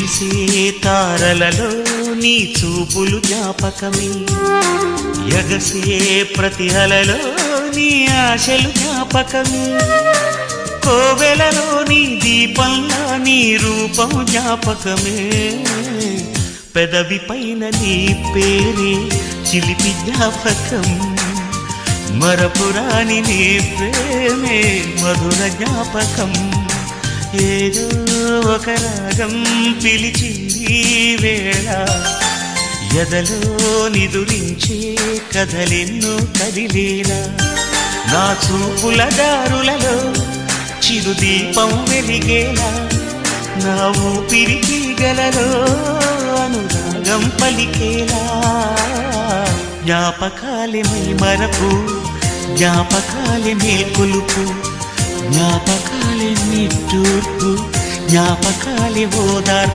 మెరిసే తారలలో నీ చూపులు జ్ఞాపకమే, ఎగసే ప్రతి అలలో నీ ఆశలు జ్ఞాపకమే, కోవెలలో నీ దీపంలా నీ రూపం జ్ఞాపకమే, పెదవి పైన నీ పేరే చిలిపి జ్ఞాపకం, మరపురాని నీ ప్రేమే మధుర జ్ఞాపకం. ఏదో ఒక రాగం పిలిచింది వేళ, ఎదలో నిదురించే కథలెన్నో కదిలేలా, నా చూపుల దారులలో చిరుదీపం వెలిగేలా, నా ఊపిరికి గలలో అనురాగం పలికేలా, జ్ఞాపకాలే మై మరపు, జ్ఞాపకాలే మేల్కొలుపు, జ్ఞాపకాలే నిట్టూర్పు, జ్ఞాపకాలే ఓదార్పు.